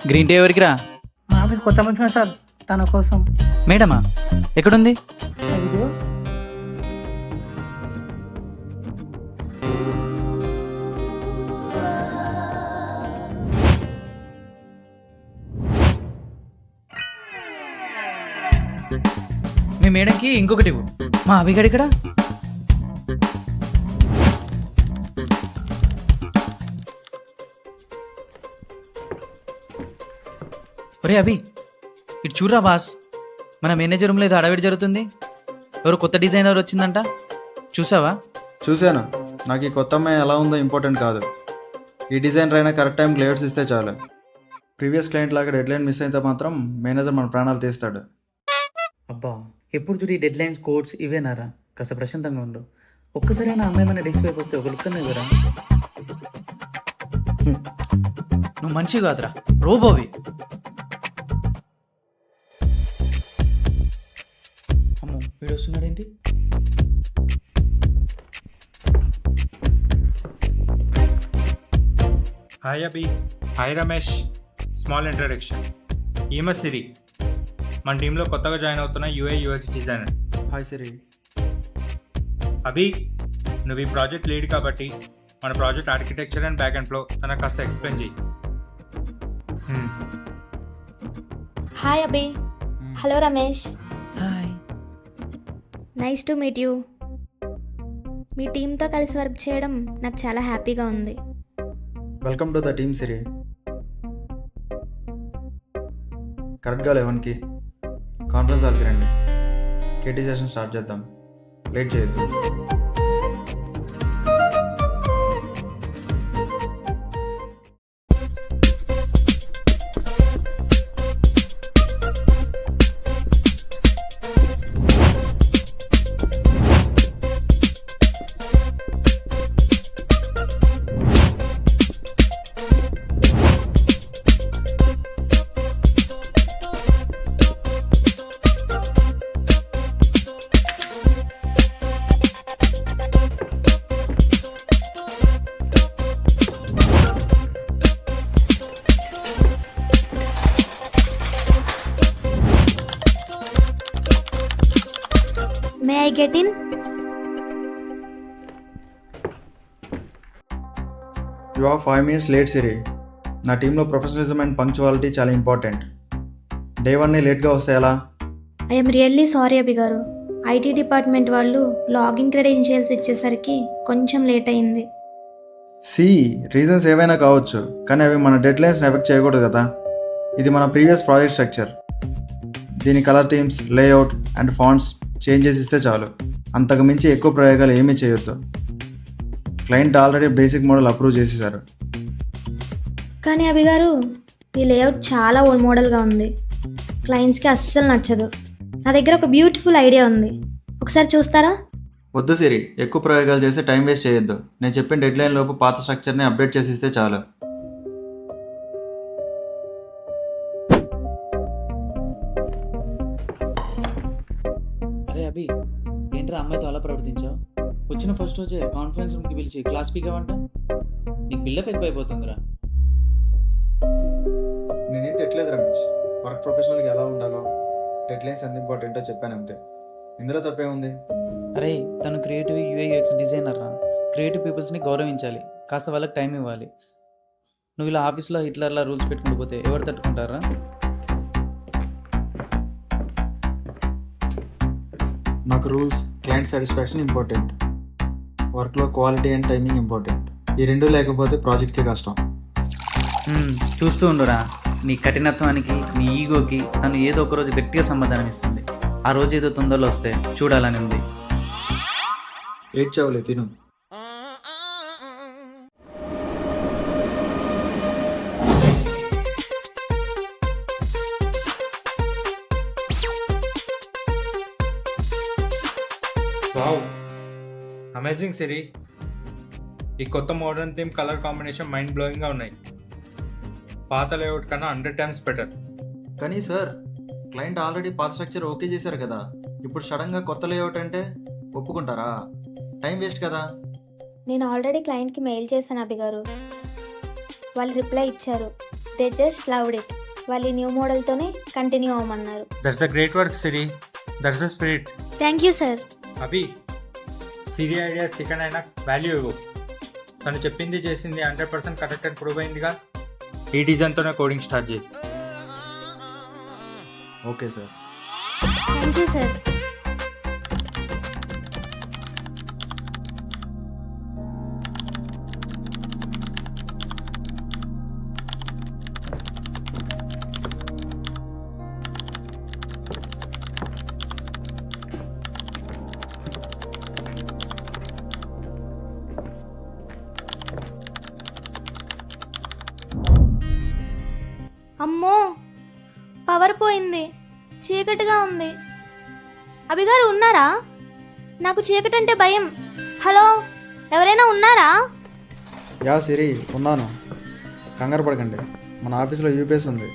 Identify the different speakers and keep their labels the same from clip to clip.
Speaker 1: Green tea ఎవరికి రా?
Speaker 2: మా ఆఫీస్ కొత్త మంచి సార్, తన కోసం.
Speaker 1: మేడమా ఎక్కడుంది?
Speaker 2: అదిగో.
Speaker 1: మీ మేడంకి ఇంకొకటి ఇవ్వు. మా అభిగాడు ఇక్కడ. ఒరే అభి, ఇటు చూడరా బాస్, మన మేనేజర్ రూమ్లో ఏదో హడావిడి జరుగుతుంది. ఎవరు కొత్త డిజైనర్ వచ్చిందంట, చూసావా?
Speaker 3: చూశాను. నాకు ఈ కొత్త అమ్మాయి ఎలా ఉందో ఇంపార్టెంట్ కాదు. ఈ డిజైనర్ అయినా కరెక్ట్ టైంకి లేఅవుట్స్ ఇస్తే చాలు. ప్రీవియస్ క్లయింట్ లాగా డెడ్ లైన్ మిస్ అయితే మాత్రం మేనేజర్ మన ప్రాణాలు తీస్తాడు.
Speaker 1: అబ్బా, ఎప్పుడు చూడు ఈ డెడ్ లైన్స్, కోడ్స్ ఇవేనారా? కాస్త ప్రశాంతంగా ఉండు. ఒక్కసారి నా అమ్మాయి మన డెస్క్ వైపు వస్తే ఒక లుక్కనే ఇవ్వరా? నువ్వు మనిషి కాదురా, రోబోవి. అమ్మో, వీడు వస్తున్నాడేంటి?
Speaker 4: Hi Abhi, hi Ramesh. Small introduction. ఈమె సిరి, మన టీంలో కొత్తగా జాయిన్ అవుతున్న UI UX designer.
Speaker 3: Hi Siri.
Speaker 4: Abhi, నువ్వు ఈ ప్రాజెక్ట్ లీడ్ కాబట్టి మన project architecture and back and flow తనకు కాస్త ఎక్స్ప్లెయిన్ చేయి.
Speaker 5: Hi Abhi. Hello Ramesh.
Speaker 1: Hi.
Speaker 5: Nice to meet you. మీ టీంతో కలిసి వర్క్ చేయడం నాకు చాలా హ్యాపీగా ఉంది.
Speaker 3: Welcome to the team Siri. కరెక్ట్గా 11కి కాన్ఫరెన్స్ హాల్కి రండి. కేటీ సెషన్ స్టార్ట్ చేద్దాం. లేట్ చేయొద్దు.
Speaker 5: May I get in?
Speaker 3: You are 5 minutes late Siri. నా టీంలో ప్రొఫెషనలిజం అండ్ పంక్చువాలిటీ చాలా ఇంపార్టెంట్. డే 1 లేట్గా వస్తే ఎలా?
Speaker 5: I'm really sorry Abhi garu. IT department వాళ్ళు లాగిన్ క్రెడెన్షియల్స్ ఇచ్చేసరికి కొంచెం లేట్ అయింది.
Speaker 3: రీజన్స్ ఏవైనా కావచ్చు, కానీ అవి మన డెడ్ లైన్స్ని ఎఫెక్ట్ చేయకూడదు కదా. ఇది మన ప్రీవియస్ ప్రాజెక్ట్ స్ట్రక్చర్. దీని colour themes, layout and fonts change చేసి ఇస్తే చాలు. అంతకు మించి ఎక్కువ ప్రయోగాలు ఏమీ చేయొద్దు. Client already basic model approve చేసేసారు.
Speaker 5: కానీ అభి గారు, ఈ లేఅవుట్ చాలా ఓల్డ్ మోడల్గా ఉంది. క్లయింట్స్కి అస్సలు నచ్చదు. నా దగ్గర ఒక బ్యూటిఫుల్ ఐడియా ఉంది, ఒకసారి చూస్తారా?
Speaker 3: వద్దు సిరి, ఎక్కువ ప్రయోగాలు చేసి టైం వేస్ట్ చేయొద్దు. నేను చెప్పిన డెడ్ లైన్ లోపు పాత స్ట్రక్చర్ని అప్డేట్ చేసి ఇస్తే చాలు.
Speaker 1: అరే అభి, ఏంట్రా అమ్మాయితో అలా ప్రవర్తించావు? వచ్చిన ఫస్ట్ రోజే కాన్ఫరెన్స్ రూమ్కి పిలిచి క్లాస్ పీకావంట. నీకు బిల్డప్ ఎక్కువైపోతుందిరా.
Speaker 3: నేనేం తిట్టలేదు రమేష్. వర్క్ ప్రొఫెషనల్గా ఎలా ఉండాలో, డెడ్ లైన్స్ ఎంత ఇంపార్టెంటో చెప్పాను అంతే. ఇందులో తప్పే ఉంది?
Speaker 1: అరే, తను క్రియేటివ్ యూఐఎక్స్ డిజైనర్ రా. క్రియేటివ్ పీపుల్స్ని గౌరవించాలి, కాస్త వాళ్ళకి టైం ఇవ్వాలి. నువ్వు ఇలా ఆఫీస్లో హిట్లర్లా రూల్స్ పెట్టుకుంటూ పోతే ఎవరు తట్టుకుంటారా?
Speaker 3: నాకు రూల్స్, క్లయింట్ సాటిస్ఫాక్షన్ ఇంపార్టెంట్. వర్క్లో క్వాలిటీ అండ్ టైమింగ్ ఇంపార్టెంట్. ఈ రెండు లేకపోతే ప్రాజెక్ట్కి కష్టం.
Speaker 1: చూస్తూ ఉండురా, నీ కఠినత్వానికి, నీ ఈగోకి తను ఏదో ఒక రోజు గట్టిగా సమాధానం ఇస్తుంది. ఆ రోజు ఏదో తొందరలో వస్తే చూడాలని ఉంది.
Speaker 3: ఏడ్చావులే, తిను.
Speaker 4: Wow, amazing Siri. ఈ కొత్త modern theme, colour combination mind బ్లోయింగ్గా ఉన్నాయి. పాత లేఅవుట్ కన్నా 100 times బెటర్.
Speaker 3: కానీ సార్, క్లయింట్ ఆల్రెడీ పాత స్ట్రక్చర్ ఓకే చేశారు కదా. ఇప్పుడు సడన్గా కొత్త లేఅవుట్ అంటే ఒప్పుకుంటారా? టైం వేస్ట్ కదా.
Speaker 5: నేను ఆల్రెడీ క్లయింట్కి మెయిల్ చేశాను అభి గారు. వాళ్ళు రిప్లై ఇచ్చారు. They just loved it. వాళ్ళు ఈ న్యూ మోడల్తోనే కంటిన్యూ అవ్వమన్నారు.
Speaker 4: That's a great work Siri, that's a spirit.
Speaker 5: Thank you sir.
Speaker 4: Abhi, Siri idea second అయినా వాల్యూ ఇవ్వు. తను చెప్పింది చేసింది 100% కరెక్ట్ అని ప్రూవ్ అయిందిగా. ఈ డిజైన్తోనే కోడింగ్ స్టార్ట్ చేయి.
Speaker 3: Okay sir.
Speaker 5: Thank you sir. అమ్మో, పవర్ పోయింది, చీకటిగా ఉంది. అభిగారు ఉన్నారా? నాకు చీకటి అంటే భయం. హలో, ఎవరైనా ఉన్నారా?
Speaker 3: యా సిరి, ఉన్నాను. కంగారు పడకండి, మన ఆఫీస్లో యూపీఎస్ ఉంది.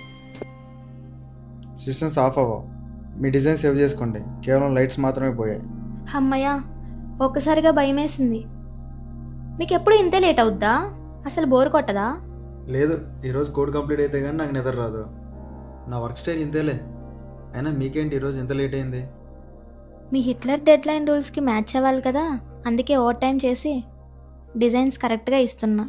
Speaker 3: సిస్టమ్స్ ఆఫ్ అవ్వవు. మీ డిజైన్ సేవ్ చేసుకోండి. కేవలం లైట్స్ మాత్రమే పోయాయి.
Speaker 5: అమ్మయ్య, ఒక్కసారిగా భయం వేసింది. మీకు ఎప్పుడు ఇంతే లేట్ అవుద్దా? అసలు బోర్ కొట్టదా?
Speaker 3: లేదు, ఈరోజు కోడ్ కంప్లీట్ అయితే కానీ నాకు నిద్ర రాదు. నా వర్క్ స్టైల్ ఇంతేలే. అయినా మీకేంటి ఈరోజు ఇంత లేట్ అయింది?
Speaker 5: మీ హిట్లర్ డెడ్ లైన్ రూల్స్కి మ్యాచ్ అవ్వాలి కదా, అందుకే ఓవర్ టైం చేసి డిజైన్స్ కరెక్ట్గా ఇస్తున్నా.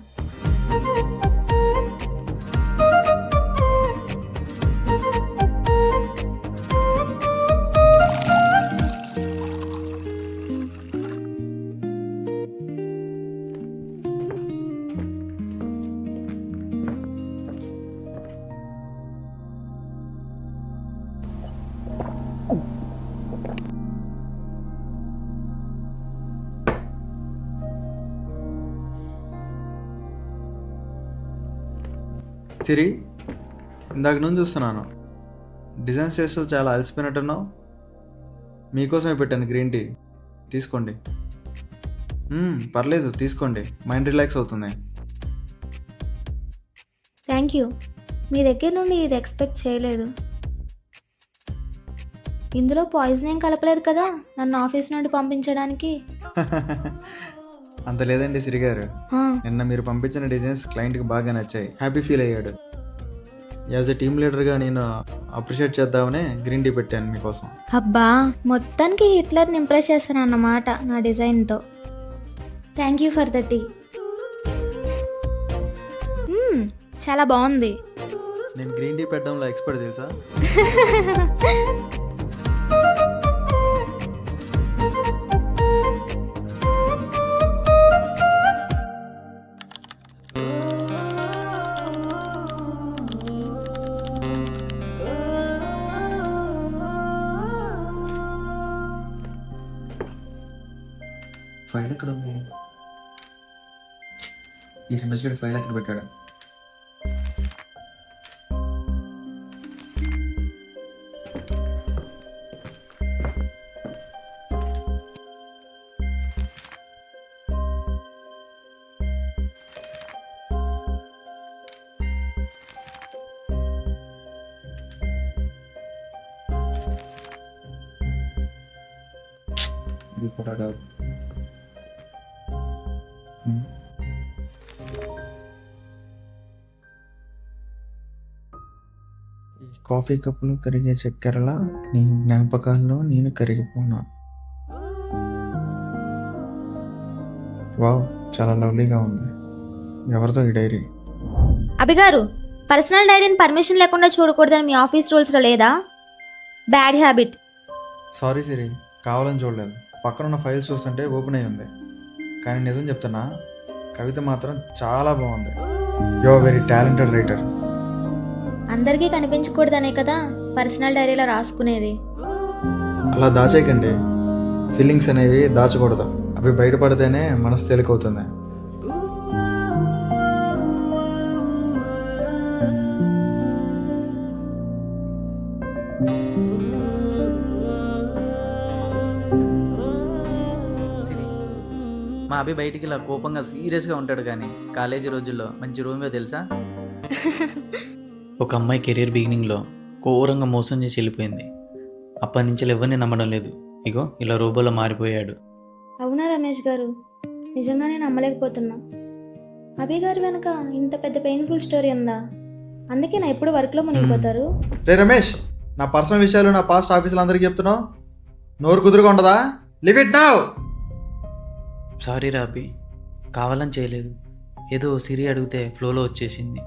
Speaker 3: సిరి, ఇందాక నుంచి చూస్తున్నాను. డిజైన్స్ చేస్తూ చాలా అలసిపోయినట్టున్నావు. మీకోసమే పెట్టాను గ్రీన్ టీ, తీసుకోండి. పర్లేదు, తీసుకోండి. మైండ్ రిలాక్స్ అవుతుంది.
Speaker 5: Thank you. మీ దగ్గర నుండి ఇది ఎక్స్పెక్ట్ చేయలేదు. ఇందులో పాయిజన్ ఏం కలపలేదు కదా నన్ను ఆఫీస్ నుండి పంపించడానికి?
Speaker 3: అంత లేదండి సిరి గారు. నిన్న మీరు పంపించిన డిజైన్స్ క్లయింట్కి బాగా నచ్చాయి. హ్యాపీ ఫీల్ అయ్యాడు. యాజ్ ఎ టీమ్ లీడర్గా నేను అప్రిషియేట్ చేద్దామనే గ్రీన్ టీ పెట్టాను మీకోసం.
Speaker 5: అబ్బా, మొత్తానికి హిట్లర్ని ఇంప్రెస్ చేశాను అన్నమాట నా డిజైన్తో. Thank you for the tea. చాలా బాగుంది.
Speaker 3: నేను గ్రీన్ టీ పెట్టడంలో ఎక్స్పర్ట్ తెలుసా?
Speaker 6: ఫైల్ ఎక్కడ ఉంది? ఈ రమేష్ ఫైల్ ఎక్కడ పెట్టాడు? ఇది ఫోటో కాదు.
Speaker 3: ఈ కాఫీ కప్పులో కరిగే చక్కెరలా నీ జ్ఞాపకాల్లో నేను కరిగిపోనా. వావ్, చాలా లవ్లీగా ఉంది. ఎవరితో ఈ డైరీ?
Speaker 5: అభిగారు, పర్సనల్ డైరీని పర్మిషన్ లేకుండా చూడకూడదని మీ ఆఫీస్ రూల్స్లో లేదా? Bad habit.
Speaker 3: సారీ సిరి, కావాలని చూడలేదు. పక్కన ఉన్న ఫైల్స్ చూస్తుంటే ఓపెన్ అయి ఉంది. కానీ నిజం చెప్తున్నా, కవిత మాత్రం చాలా బాగుంది. You are very talented writer.
Speaker 5: అందరికీ కనిపించకూడదనే కదా పర్సనల్ డైరీలో రాసుకునేది.
Speaker 3: అలా దాచేయకండి. ఫీలింగ్స్ అనేవి దాచకూడదు. అవి బయటపడితేనే మనసు తేలికవుతుంది.
Speaker 1: సిరి, మా అభి బయటికి ఇలా కోపంగా సీరియస్గా ఉంటాడు, కానీ కాలేజీ రోజుల్లో మంచి రూమ్గా తెలుసా. ఒక అమ్మాయి కెరీర్ బిగినింగ్లో ఘోరంగా మోసం చేసి వెళ్ళిపోయింది. అప్పటి నుంచి ఎవరిని నమ్మడం లేదు. ఇగో ఇలా రోబోలో మారిపోయాడు.
Speaker 5: అవునా రమేష్ గారు, నిజంగానే నమ్మలేకపోతున్నా. అభి గారి వెనక ఇంత పెద్ద పెయిన్ఫుల్ స్టోరీ ఉందా? అందుకే నా ఎప్పుడు వర్క్లో మునిగిపోతారు.
Speaker 3: రే రమేష్, నా పర్సనల్ విషయాలు నా పాస్ట్ ఆఫీసులో అందరికీ చెప్తున్నావు. నోరు కుదురుగా ఉండదా? Live it now.
Speaker 1: Sorry Robbie, కావాలని చేయలేదు. ఏదో సిరి అడిగితే ఫ్లోలో వచ్చేసింది.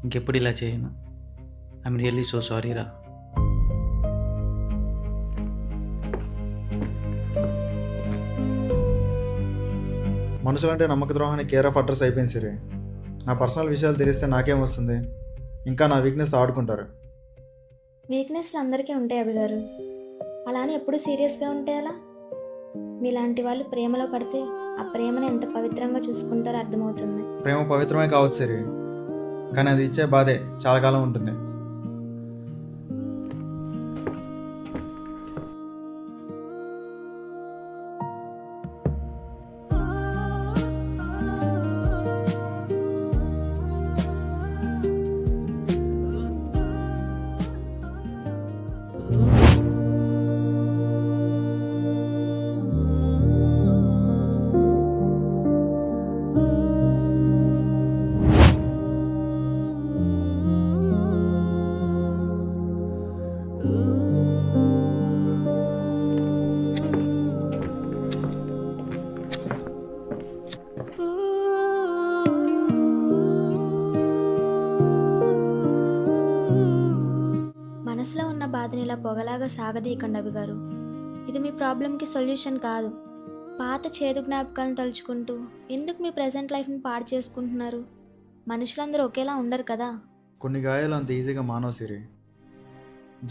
Speaker 1: ఇంకెప్పుడు ఇలా చేయను. ఐఎమ్ రియల్లీ సో సారీ రా.
Speaker 3: మనుషులంటే నమ్మక ద్రోహానికి కేర్ ఆఫ్ అడ్రస్ అయిపోయింది సిరి. నా పర్సనల్ విషయాలు తెలిస్తే నాకేం వస్తుంది? ఇంకా నా వీక్నెస్ ఆడుకుంటారు.
Speaker 5: వీక్నెస్లు అందరికీ ఉంటాయి అభి గారు. అలానే ఎప్పుడు సీరియస్గా ఉంటే అలా? మీలాంటి వాళ్ళు ప్రేమలో పడితే ఆ ప్రేమను ఎంత పవిత్రంగా చూసుకుంటారో అర్థమవుతుంది.
Speaker 3: ప్రేమ పవిత్రమే కావచ్చు సిరి, కానీ అది ఇచ్చే బాధే చాలా కాలం ఉంటుంది.
Speaker 5: మనసులో ఉన్న బాధని ఇలా పొగలాగా సాగదీయకండి అభి గారు. ఇది మీ ప్రాబ్లంకి సొల్యూషన్ కాదు. పాత చేదు జ్ఞాపకాలను తలుచుకుంటూ ఎందుకు మీ ప్రజెంట్ లైఫ్ని పాడు చేసుకుంటున్నారు? మనుషులందరూ ఒకేలా ఉండరు కదా.
Speaker 3: కొన్ని గాయాలు అంత ఈజీగా మానవ సిరి.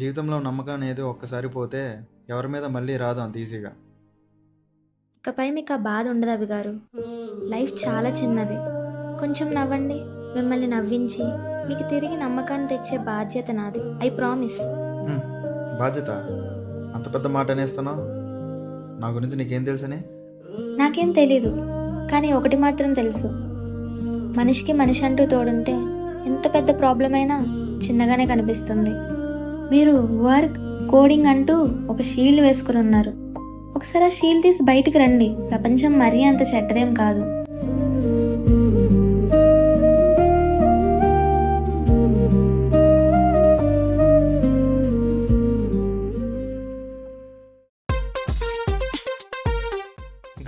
Speaker 3: జీవితంలో నమ్మకం అనేది ఒక్కసారి పోతే ఎవరి మీద మళ్ళీ రాదు అంత ఈజీగా.
Speaker 5: ఇకపై మీకు ఆ బాధ ఉండదు అభి గారు. లైఫ్ చాలా చిన్నది. కొంచెం నవ్వండి. మిమ్మల్ని నవ్వించి మీకు తిరిగి నమ్మకాన్ని తెచ్చే బాధ్యత నాది. I promise.
Speaker 3: బాధ్యత? అంత పెద్ద మాట అనేస్తున్నావు. నా గురించి నీకేం తెలుసని?
Speaker 5: నాకేం తెలీదు, కానీ ఒకటి మాత్రం తెలుసు. మనిషికి మనిషి అంటూ తోడుంటే ఎంత పెద్ద ప్రాబ్లం అయినా చిన్నగానే కనిపిస్తుంది. మీరు వర్క్, కోడింగ్ అంటూ ఒక షీల్డ్ వేసుకుని ఉన్నారు. ఒకసారి ఆ షీల్డ్ తీసి బయటికి రండి. ప్రపంచం మరీ అంత చెడ్డదేం కాదు.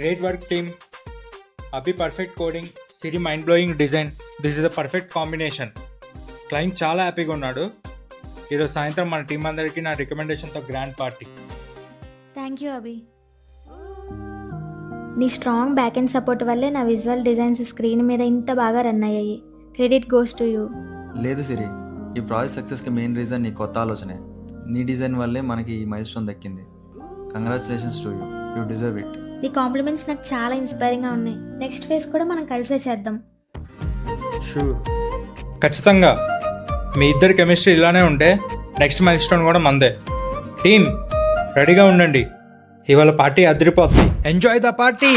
Speaker 4: Great work team. Abhi perfect coding, Siri mind blowing design. This is the perfect combination. Client చాలా హ్యాపీగా ఉన్నాడు. ఈరోజు సాయంత్రం మన టీం అందరికీ నా రికమెండేషన్తో గ్రాండ్ పార్టీ.
Speaker 5: థ్యాంక్ యూ అభి. నీ స్ట్రాంగ్ బ్యాక్ అండ్ సపోర్ట్ వల్లే నా విజువల్ డిజైన్స్ స్క్రీన్ మీద ఇంత బాగా రన్ అయ్యాయి. Credit goes to you.
Speaker 3: లేదు సిరి, ఈ ప్రాజెక్ట్ సక్సెస్కి మెయిన్ రీజన్ నీ కొత్త ఆలోచనే. నీ డిజైన్ వల్లే మనకి ఈ మైల్ స్టోన్ దక్కింది. Congratulations to you. You deserve it.
Speaker 5: నీ కాంప్లిమెంట్స్ నాకు చాలా ఇన్స్పైరింగ్గా ఉన్నాయి. నెక్స్ట్ ఫేజ్ కూడా మనం కలిసే చేద్దాం.
Speaker 3: షూర్.
Speaker 4: ఖచ్చితంగా. మీ ఇద్దరి కెమిస్ట్రీ ఇలానే ఉంటే నెక్స్ట్ మైల్ స్టోన్ కూడా మందే. టీమ్ రెడీగా ఉండండి. ఇవాళ పార్టీ అదిరిపోతుంది. Enjoy the party.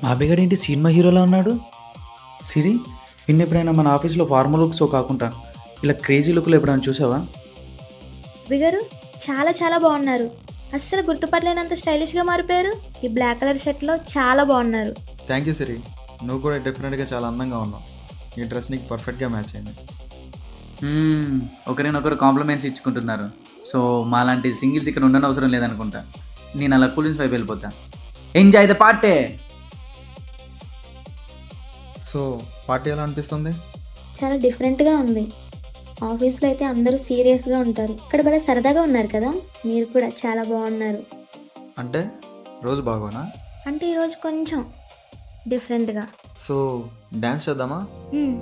Speaker 1: మా అభిగాడు ఏంటి సినిమా హీరోలా ఉన్నాడు? సిరి, నిన్న ఎప్పుడైనా మన ఆఫీస్లో ఫార్మల్ లుక్స్ కాకుండా ఇలా క్రేజీ లుక్లో ఎప్పుడైనా చూసావా?
Speaker 5: అభి గారు చాలా చాలా బాగున్నారు. అస్సలు గుర్తుపట్టలేనంత స్టైలిష్గా మారిపోయారు. ఈ బ్లాక్ కలర్ షర్ట్లో చాలా బాగున్నారు.
Speaker 3: థ్యాంక్ యూ సిరి. నువ్వు కూడా డెఫినెట్గా చాలా అందంగా ఉన్నావు. ఈ డ్రెస్ నీకు పర్ఫెక్ట్గా మ్యాచ్ అయింది.
Speaker 1: ఒకరినొకరు కాంప్లిమెంట్స్ ఇచ్చుకుంటున్నారు. సో మా లాంటి సింగిల్స్ ఇక్కడ ఉండని అవసరం లేదనుకుంటా. నేను అలా కూల్ డ్రింక్స్ వైపు వెళ్ళిపోతా. Enjoy the party.
Speaker 3: So party ఎలా అనిపిస్తుంది?
Speaker 5: చాలా డిఫరెంట్గా ఉంది. ఆఫీస్లో అయితే అందరూ సీరియస్గా ఉంటారు. ఇక్కడ భలే సరదాగా ఉన్నారు కదా. మీరు కూడా చాలా బాగున్నారు.
Speaker 3: అంటే రోజు బాగోనా?
Speaker 5: అంటే ఈరోజు కొంచెం డిఫరెంట్గా.
Speaker 3: సో డ్యాన్స్ చేద్దామా?
Speaker 5: మ్మ్.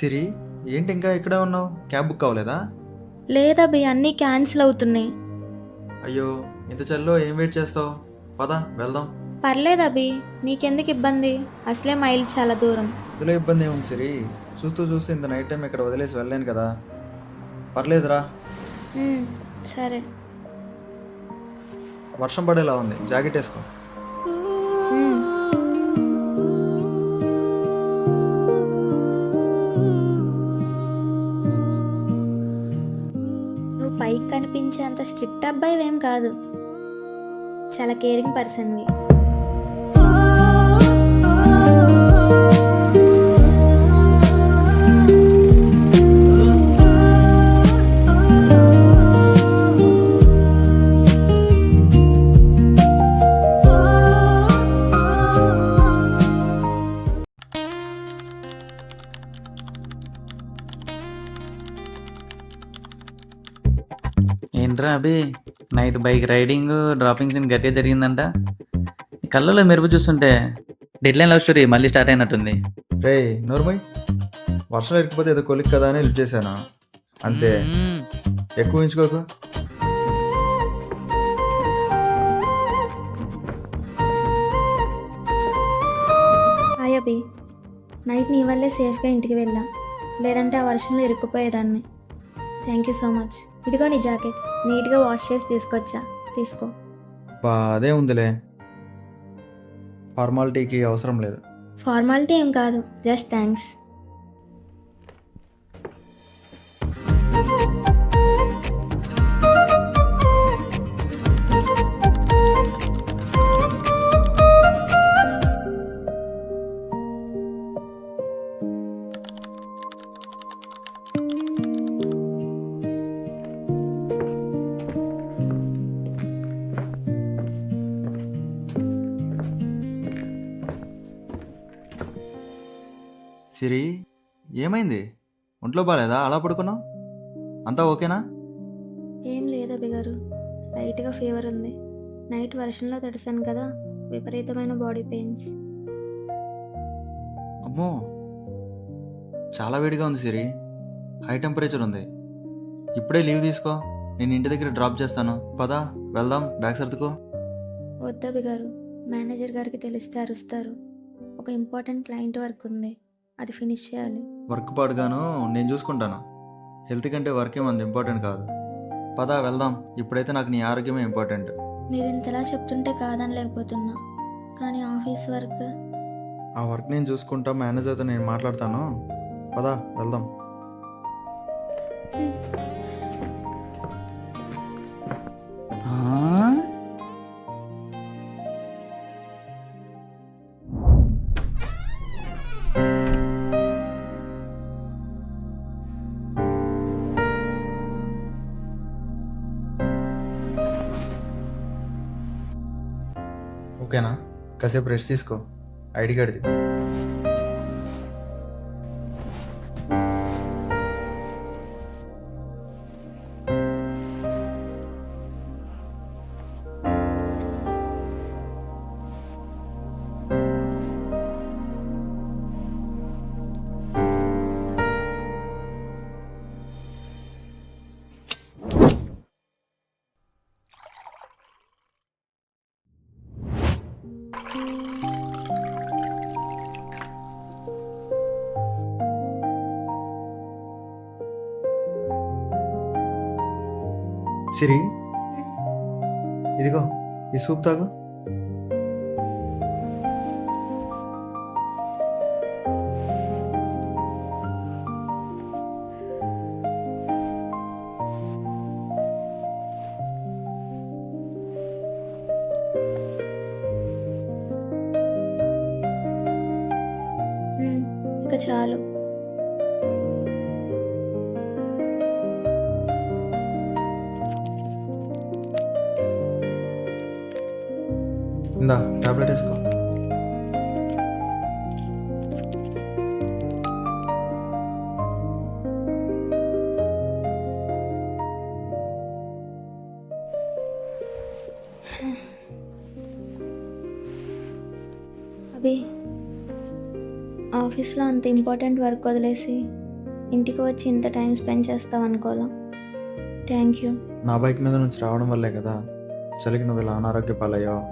Speaker 3: సిరి, ఏంటి ఇంకా ఇక్కడే ఉన్నావు? క్యాబ్ బుక్ అవ్వలేదా?
Speaker 5: లేదబ్బి, అన్నీ క్యాన్సిల్ అవుతున్నాయి.
Speaker 3: అయ్యో, ఇంత చల్లో ఏం వెయిట్ చేస్తావు? పద వెళ్దాం.
Speaker 5: పర్లేదబ్బి, నీకెందుకు ఇబ్బంది? అసలే మైల్ చాలా దూరం.
Speaker 3: ఇందులో ఇబ్బంది ఏముంది సిరి? చూస్తూ చూస్తూ ఇంత నైట్ టైం ఇక్కడ వదిలేసి వెళ్ళలేను కదా. పర్లేదురా.
Speaker 5: మ్మ్. సరే.
Speaker 3: వర్షం పడేలా ఉంది, జాకెట్ వేసుకో.
Speaker 5: మ్మ్. నువ్వు పైకి కనిపించే అంత స్ట్రిక్ట్ అబ్బాయివేం కాదు, చాలా కేరింగ్ పర్సన్వి.
Speaker 1: ఏంట్రా Abhi, night bike riding dropping scene గట్టిగా జరిగిందంట. నీ కళ్ళలో మెరుపు చూస్తుంటే డెడ్లైన్ లవ్ స్టోరీ మళ్ళీ స్టార్ట్ అయినట్టుంది.
Speaker 3: రే నోర్మయ్, వర్షం ఇరికిపోతే ఏదో కొలిక్ కదా అని హెల్ప్ చేశాను అంతే.
Speaker 1: మ్మ్.
Speaker 3: ఎక్కువ ఉంచుకోకు.
Speaker 5: హాయ్ అభి, నైట్ నీ వల్లే సేఫ్గా ఇంటికి వెళ్ళా, లేదంటే ఆ వర్షంలో ఇరుక్కుపోయేదాన్ని. Thank you so much. ఇదిగో నీ జాకెట్, నీట్గా వాష్ చేసి తీసుకొచ్చా, తీసుకో.
Speaker 3: అదే ఉందిలే, ఫార్మాలిటీకి అవసరం లేదు.
Speaker 5: ఫార్మాలిటీ ఏం కాదు, జస్ట్ థ్యాంక్స్.
Speaker 3: సిరి, ఏమైంది? ఒంట్లో బాగాలేదా? అలా పడుకున్నావు? అంతా ఓకేనా?
Speaker 5: ఏం లేదు అభి గారు, లైట్గా ఫీవర్ ఉంది. నైట్ వర్షంలో తడిసాను కదా, విపరీతమైన బాడీ పెయిన్స్.
Speaker 3: అమ్మో, చాలా వేడిగా ఉంది సిరి, హై టెంపరేచర్ ఉంది. ఇప్పుడే లీవ్ తీసుకో, నేను ఇంటి దగ్గర డ్రాప్ చేస్తాను. పద వెళ్దాం, బ్యాగ్ సర్దుకో.
Speaker 5: వద్దభి గారు, మేనేజర్ గారికి తెలిస్తే అరుస్తారు. ఒక ఇంపార్టెంట్ క్లయింట్ వర్క్ ఉంది, అది ఫినిష్ చేయాలి.
Speaker 3: వర్క్ పాడుగాను నేను చూసుకుంటాను. హెల్త్ కంటే వర్క్ ఏమంత ఇంపార్టెంట్ కాదు. పద వెళ్దాం, ఇప్పుడైతే నాకు నీ ఆరోగ్యమే ఇంపార్టెంట్.
Speaker 5: మీరు ఇంతలా చెప్తుంటే కాదని లేకపోతున్నా, కానీ ఆఫీస్ వర్క్.
Speaker 3: ఆ వర్క్ నేను చూసుకుంటా, మేనేజర్తో నేను మాట్లాడతాను. పద వెళ్దాం.
Speaker 1: ఆ?
Speaker 3: ఓకేనా? కాసేపు రెస్ట్ తీసుకో, ఐడి కార్డ్ది. సిరి, ఇదిగో ఈ సూప్ తాగు.
Speaker 5: చాలు.
Speaker 3: ఇందా టాబ్లెట్ వేసుకో.
Speaker 5: అభి, ఆఫీస్లో అంత ఇంపార్టెంట్ వర్క్ వదిలేసి ఇంటికి వచ్చి ఇంత టైం స్పెండ్ చేస్తావు అనుకోలా. Thank you.
Speaker 3: నా బైక్ మీద నుంచి రావడం వల్లే కదా చలికి నువ్వు ఇలా అనారోగ్య పాలయ్యావు.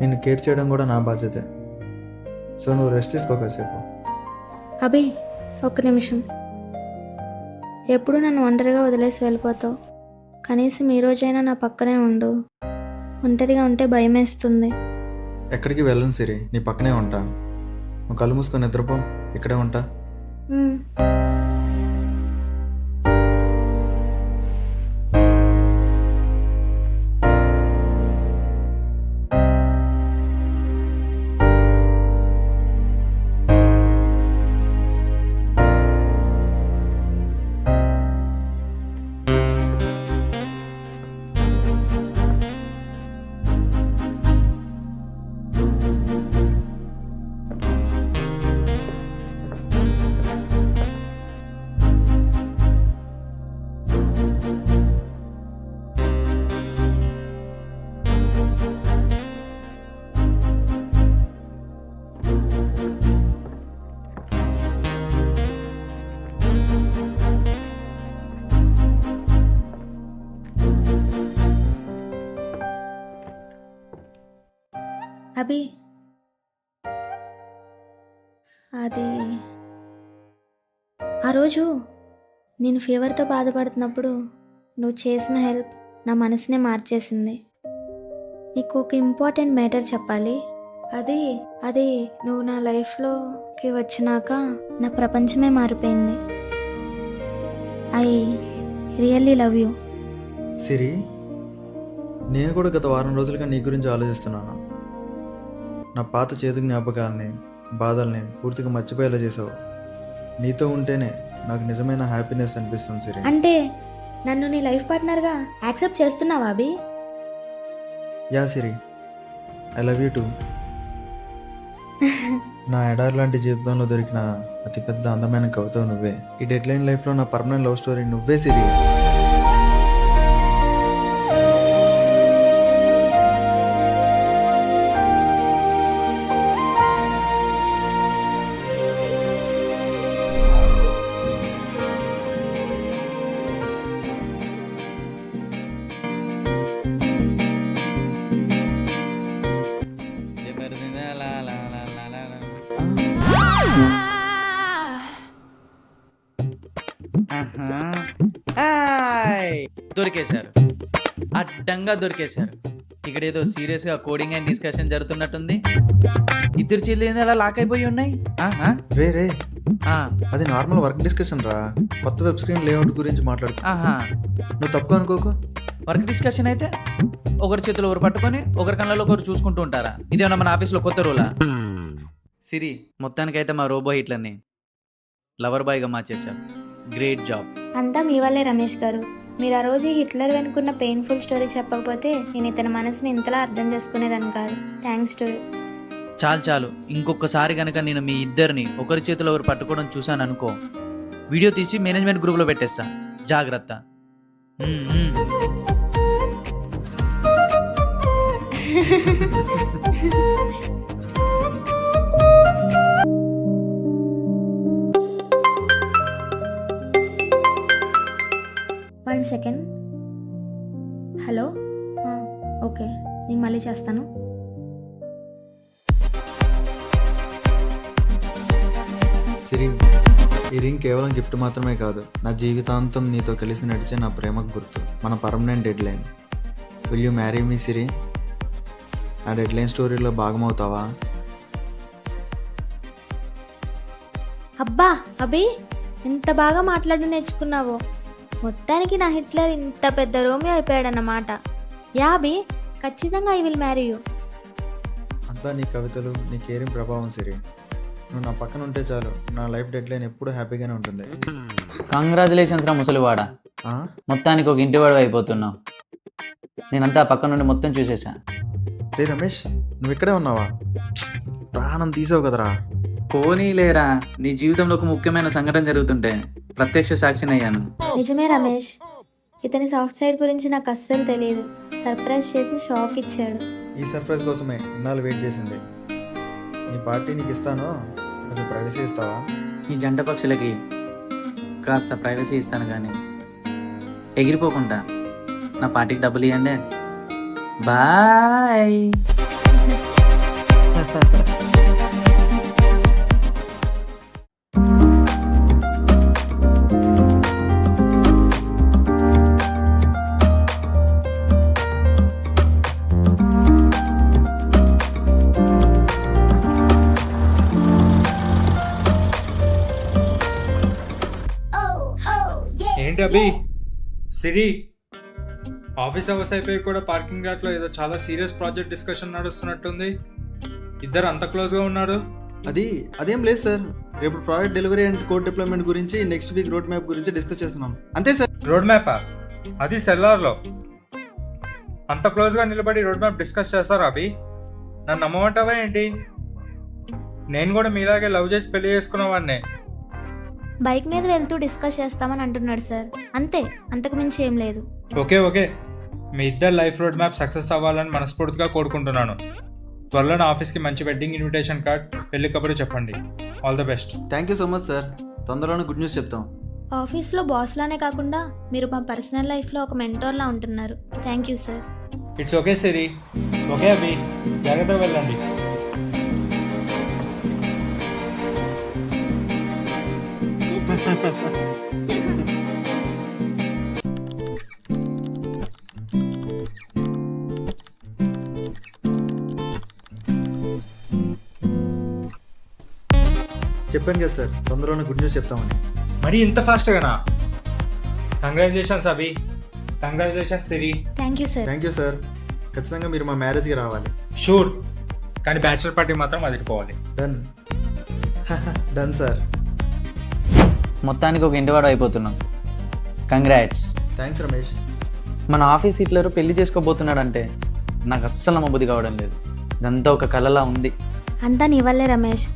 Speaker 3: నిన్ను కేర్ చేయడం కూడా నా బాధ్యతే. సో నువ్వు రెస్ట్ తీసుకో కాసేపు.
Speaker 5: అభి, ఒక్క నిమిషం. ఎప్పుడు నన్ను ఒంటరిగా వదిలేసి వెళ్ళిపోతావు. కనీసం ఈ రోజైనా నా పక్కనే ఉండు. ఒంటరిగా ఉంటే భయమేస్తుంది.
Speaker 3: ఎక్కడికి వెళ్ళను సిరి, నీ పక్కనే ఉంటా. నువ్వు కళ్ళు మూసుకొని నిద్రపో, ఇక్కడే ఉంటా.
Speaker 5: మ్మ్. అభి, అది ఆ రోజు నేను ఫీవర్తో బాధపడుతున్నప్పుడు నువ్వు చేసిన హెల్ప్ నా మనసునే మార్చేసింది. నీకు ఒక ఇంపార్టెంట్ మ్యాటర్ చెప్పాలి. అది నువ్వు నా లైఫ్లోకి వచ్చినాక నా ప్రపంచమే మారిపోయింది. I really love you.
Speaker 3: Siri, నేను కూడా గత వారం రోజులుగా నీ గురించి ఆలోచిస్తున్నాను. నా పాత చేదు జ్ఞాపకాలని, బాధల్ని పూర్తిగా మర్చిపోయేలా చేసావు. నీతో ఉంటేనే నాకు నిజమైన హ్యాపీనెస్ అనిపిస్తుంది సిరి.
Speaker 5: అంటే నన్ను నీ లైఫ్ పార్ట్నర్గా యాక్సెప్ట్ చేస్తున్నావా Abhi?
Speaker 3: Yeah Siri, I love you too. నా ఎడార్ లాంటి జీవితంలో దొరికిన అతిపెద్ద అందమైన కవిత నువ్వే. ఈ డెడ్లైన్ లైఫ్లో నా పర్మనెంట్ లవ్ స్టోరీ నువ్వే సిరి.
Speaker 1: దొరికేశారు, అడ్డంగా దొరికేశారు. ఇక్కడ ఏదో సీరియస్గా కోడింగ్ అండ్ డిస్కషన్ జరుగుతున్నట్టుంది. ఇద్దరు చేతులు అలా లాక్ అయిపోయి ఉన్నాయి.
Speaker 3: రే రే, అది నార్మల్ వర్క్ డిస్కషన్ రా. కొత్త వెబ్ స్క్రీన్ లేఅవుట్ గురించి మాట్లాడుకో. నువ్వు తప్పుగా అనుకోకు.
Speaker 1: వర్క్ డిస్కషన్ అయితే ఒకరి చేతులు ఒకరు పట్టుకొని ఒకరి కళ్ళలో ఒకరు చూసుకుంటూ ఉంటారా? ఇదేమన్నా మన ఆఫీస్లో కొత్త రూలా? సిరి, మొత్తానికైతే మా రోబో హిట్లన్నీ లవర్ బాయ్గా మార్చేశారు. Great job.
Speaker 5: అంతా మీ వల్లే రమేష్ గారు. మీరు ఆ రోజు హిట్లర్ వెనుకున్న పెయిన్ఫుల్ స్టోరీ చెప్పకపోతే నేను ఇతని మనసుని ఇంతలా అర్థం చేసుకునేదాన్ని కాదు. Thanks to you.
Speaker 1: చాలు, ఇంకొకసారి కనుక నేను మీ ఇద్దరిని ఒకరి చేతిలో ఒకరు పట్టుకోవడం చూశాను అనుకో, వీడియో తీసి మేనేజ్మెంట్ గ్రూప్లో పెట్టేస్తా. జాగ్రత్త.
Speaker 5: One second. హలో, ఓకే, నేను మళ్ళీ చేస్తాను.
Speaker 3: సిరి, ఈ రింగ్ కేవలం గిఫ్ట్ మాత్రమే కాదు, నా జీవితాంతం నీతో కలిసి నడిచే నా ప్రేమకు గుర్తు, మన permanent deadline. Will you marry me Siri? నా డెడ్ లైన్ స్టోరీలో భాగమవుతావా?
Speaker 5: అబ్బా అభి, ఎంత బాగా మాట్లాడి నేర్చుకున్నావో. మొత్తానికి నా హిట్లర్ ఇంత పెద్ద రోమియో అయిపోయాడన్నమాట. యా అభి, ఖచ్చితంగా ఐ విల్ మ్యారీ యూ.
Speaker 3: అంతా నీ కవితలు, నీ కేరింగ్ ప్రభావం సిరి. నువ్వు నా పక్కన ఉంటే చాలు, నా లైఫ్ డెడ్ లైన్ ఎప్పుడు హ్యాపీగానే ఉంటుంది.
Speaker 1: కంగ్రాచులేషన్స్ రా ముసలివాడా,
Speaker 3: ఆ?
Speaker 1: మొత్తానికి ఒక ఇంటివాడు అయిపోతున్నావు. నేనంతా పక్క నుండి మొత్తం చూసేసా.
Speaker 3: రే రమేష్, నువ్వు ఇక్కడే ఉన్నావా? ప్రాణం తీసావు కదరా.
Speaker 1: పోనీలేరా, నీ జీవితంలో ఒక ముఖ్యమైన సంఘటన జరుగుతుంటే ప్రత్యక్ష సాక్షిని అయ్యాను.
Speaker 5: నిజమే రమేష్, ఇతని సాఫ్ట్ సైడ్ గురించి నాకు అస్సలు తెలియదు. సర్ప్రైజ్ చేసి షాక్ ఇచ్చాడు.
Speaker 3: ఈ సర్ప్రైజ్ కోసమే ఇన్నాళ్ళు వెయిట్ చేసింది. నీ పార్టీ నీకు ఇస్తాను, కొంచెం ప్రైవసీ ఇస్తావా?
Speaker 1: ఈ జంట పక్షులకి కాస్త ప్రైవసీ ఇస్తాను కానీ ఎగిరిపోకుండా నా పార్టీకి డబ్బులు ఇవ్వండి. బాయ్.
Speaker 4: ఏంటి అభి, సిరి, ఆఫీస్ అవర్స్ అయిపోయి కూడా పార్కింగ్ లాట్లో ఏదో చాలా సీరియస్ ప్రాజెక్ట్ డిస్కషన్ నడుస్తున్నట్టుంది. ఇద్దరు అంత క్లోజ్గా ఉన్నారు.
Speaker 3: అదేం లేదు సార్. రేపు project delivery and code deployment గురించి, నెక్స్ట్ వీక్ రోడ్ మ్యాప్ గురించి డిస్కస్ చేస్తున్నాం అంతే సార్.
Speaker 4: రోడ్ మ్యాపా? అది సెల్లార్లో. అంత క్లోజ్గా నిలబడి రోడ్ మ్యాప్ డిస్కస్ చేస్తారా అభి? నన్ను నమ్మమంటావా ఏంటి? నేను కూడా మీలాగే లవ్ చేసి పెళ్లి చేసుకున్నవాడినే.
Speaker 5: బైక్ మీద వెళ్తూ డిస్కస్ చేస్తామని అంటున్నాడు సార్, అంతే, అంతకు మించి ఏం లేదు.
Speaker 4: ఓకే, మీ ఇద్దరు లైఫ్ రోడ్ మ్యాప్ సక్సెస్ అవ్వాలని మనస్ఫూర్తిగా కోరుకుంటున్నాను. త్వరలో నా ఆఫీస్కి మంచి వెడ్డింగ్ ఇన్విటేషన్ కార్డ్, పెళ్లి కబురు చెప్పండి. All the best.
Speaker 3: Thank you so much sir. తొందరలోనే గుడ్ న్యూస్ చెప్తాం.
Speaker 5: ఆఫీస్లో బాస్లానే కాకుండా మీరు మా పర్సనల్ లైఫ్లో ఒక మెంటోర్లా ఉంటున్నారు. Thank you sir.
Speaker 4: It's okay Siri. Okay Abhi, జాగ్రత్తగా వెళ్ళండి.
Speaker 3: చెప్పాను కదా సార్, తొందరలోనే గుడ్ న్యూస్ చెప్తామని.
Speaker 4: మరి ఇంత ఫాస్ట్గానా? Congratulations Abhi, congratulations Siri.
Speaker 5: Thank you sir.
Speaker 3: Thank you sir. ఖచ్చితంగా మీరు మా మ్యారేజ్కి రావాలి.
Speaker 4: షూర్, కానీ బ్యాచులర్ పార్టీ మాత్రం అదిరిపోవాలి.
Speaker 3: డన్. Done sir.
Speaker 1: మొత్తానికి ఒక ఇంటివాడు అయిపోతున్నాం. కంగ్రాట్స్.
Speaker 3: థ్యాంక్స్ రమేష్.
Speaker 1: మన ఆఫీస్ హిట్లర్ పెళ్లి చేసుకోబోతున్నాడంటే నాకు అస్సలు నమ్మబుద్ధి కావడం లేదు. ఇదంతా ఒక కలలా ఉంది.
Speaker 5: అంతా నీ వల్లే రమేష్.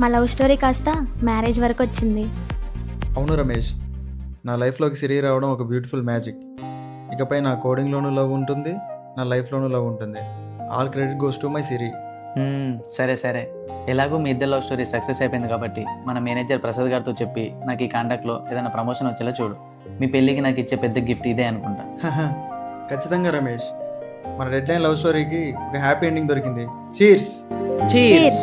Speaker 5: మా లవ్ స్టోరీ కాస్త మ్యారేజ్ వరకు వచ్చింది.
Speaker 3: అవును రమేష్, నా లైఫ్లోకి సిరి రావడం ఒక బ్యూటిఫుల్ మ్యాజిక్. ఇకపై నా కోడింగ్లోనూ లవ్ ఉంటుంది, నా లైఫ్లోనూ లవ్ ఉంటుంది. All credit goes to my Siri.
Speaker 1: సరే, ఎలాగో మీ ఇద్దరు లవ్ స్టోరీ సక్సెస్ అయిపోయింది కాబట్టి మన మేనేజర్ ప్రసాద్ గారితో చెప్పి నాకు ఈ కాంటాక్ట్లో ఏదైనా ప్రమోషన్ వచ్చేలా చూడు. మీ పెళ్ళికి నాకు ఇచ్చే పెద్ద గిఫ్ట్ ఇదే అనుకుంటా.
Speaker 3: ఖచ్చితంగా రమేష్, మన డెడ్ లైన్ లవ్ స్టోరీకి ఒక హ్యాపీ ఎండింగ్ దొరికింది. చీర్స్.
Speaker 1: Cheers.